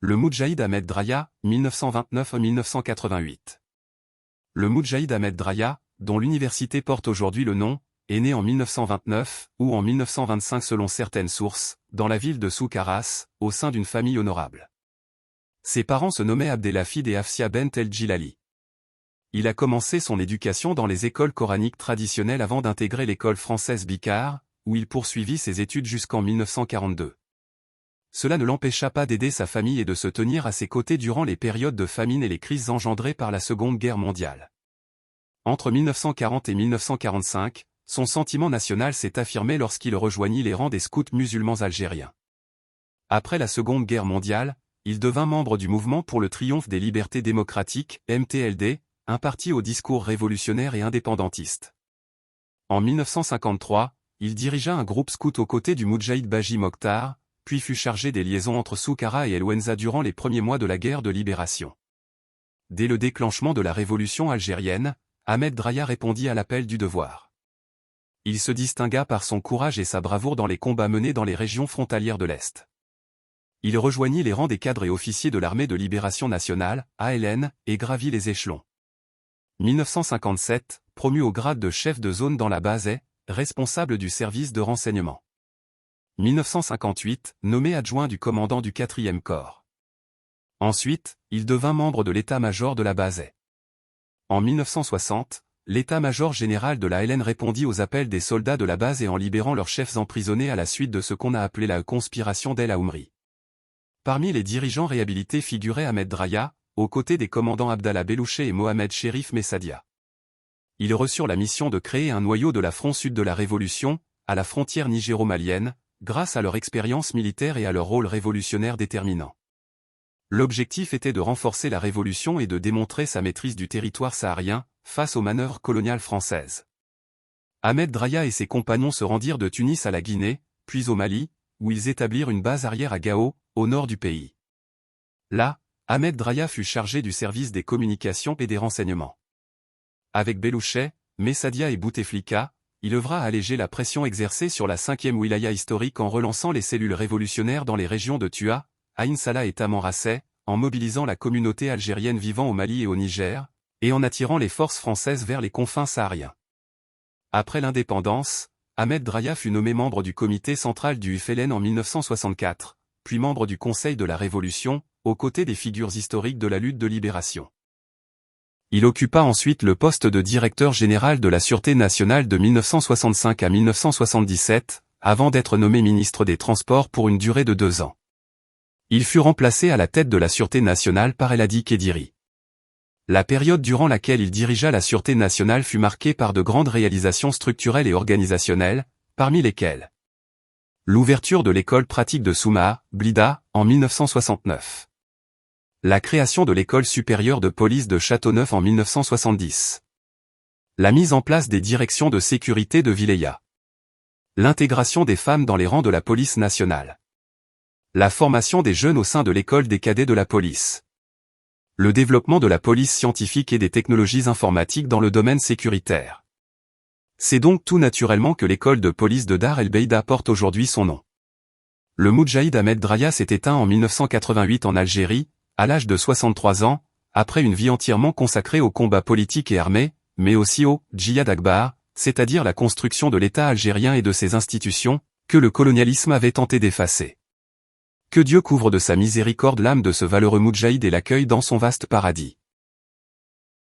Le Moudjahid Ahmed Draya, 1929-1988. Le Moudjahid Ahmed Draya, dont l'université porte aujourd'hui le nom, est né en 1929, ou en 1925 selon certaines sources, dans la ville de Souk-Arras, au sein d'une famille honorable. Ses parents se nommaient Abdelhafid et Afsia Bent el-Djilali. Il a commencé son éducation dans les écoles coraniques traditionnelles avant d'intégrer l'école française Bikar, où il poursuivit ses études jusqu'en 1942. Cela ne l'empêcha pas d'aider sa famille et de se tenir à ses côtés durant les périodes de famine et les crises engendrées par la Seconde Guerre mondiale. Entre 1940 et 1945, son sentiment national s'est affirmé lorsqu'il rejoignit les rangs des scouts musulmans algériens. Après la Seconde Guerre mondiale, il devint membre du Mouvement pour le triomphe des libertés démocratiques, MTLD, un parti au discours révolutionnaire et indépendantiste. En 1953, il dirigea un groupe scout aux côtés du Moudjahid Baji Mokhtar, puis fut chargé des liaisons entre Soukara et El Ouenza durant les premiers mois de la guerre de libération. Dès le déclenchement de la révolution algérienne, Ahmed Draya répondit à l'appel du devoir. Il se distingua par son courage et sa bravoure dans les combats menés dans les régions frontalières de l'Est. Il rejoignit les rangs des cadres et officiers de l'Armée de Libération Nationale, ALN, et gravit les échelons. 1957, promu au grade de chef de zone dans la Basay, responsable du service de renseignement. 1958, nommé adjoint du commandant du 4e corps. Ensuite, il devint membre de l'état-major de la Basay. En 1960, l'état-major général de la LN répondit aux appels des soldats de la Basay en libérant leurs chefs emprisonnés à la suite de ce qu'on a appelé la conspiration d'El Aoumri. Parmi les dirigeants réhabilités figurait Ahmed Draya, aux côtés des commandants Abdallah Bellouché et Mohamed Cherif Messadia. Ils reçurent la mission de créer un noyau de la front sud de la Révolution, à la frontière nigéro-malienne, grâce à leur expérience militaire et à leur rôle révolutionnaire déterminant. L'objectif était de renforcer la révolution et de démontrer sa maîtrise du territoire saharien, face aux manœuvres coloniales françaises. Ahmed Draya et ses compagnons se rendirent de Tunis à la Guinée, puis au Mali, où ils établirent une base arrière à Gao, au nord du pays. Là, Ahmed Draya fut chargé du service des communications et des renseignements. Avec Bellouché, Messadia et Bouteflika, il œuvra à alléger la pression exercée sur la 5e wilaya historique en relançant les cellules révolutionnaires dans les régions de Tua, Ain Salah et Tamanrasset, en mobilisant la communauté algérienne vivant au Mali et au Niger, et en attirant les forces françaises vers les confins sahariens. Après l'indépendance, Ahmed Draya fut nommé membre du comité central du FLN en 1964, puis membre du Conseil de la Révolution, aux côtés des figures historiques de la lutte de libération. Il occupa ensuite le poste de directeur général de la Sûreté nationale de 1965 à 1977, avant d'être nommé ministre des Transports pour une durée de 2 ans. Il fut remplacé à la tête de la Sûreté nationale par Elhadi Kediri. La période durant laquelle il dirigea la Sûreté nationale fut marquée par de grandes réalisations structurelles et organisationnelles, parmi lesquelles l'ouverture de l'école pratique de Soumaha, Blida, en 1969. La création de l'école supérieure de police de Châteauneuf en 1970. La mise en place des directions de sécurité de Viléa. L'intégration des femmes dans les rangs de la police nationale. La formation des jeunes au sein de l'école des cadets de la police. Le développement de la police scientifique et des technologies informatiques dans le domaine sécuritaire. C'est donc tout naturellement que l'école de police de Dar el-Beida porte aujourd'hui son nom. Le Moudjahid Ahmed Draya s'est éteint en 1988 en Algérie, à l'âge de 63 ans, après une vie entièrement consacrée au combat politique et armé, mais aussi au djihad akbar, c'est-à-dire la construction de l'État algérien et de ses institutions, que le colonialisme avait tenté d'effacer. Que Dieu couvre de sa miséricorde l'âme de ce valeureux Moudjahid et l'accueille dans son vaste paradis.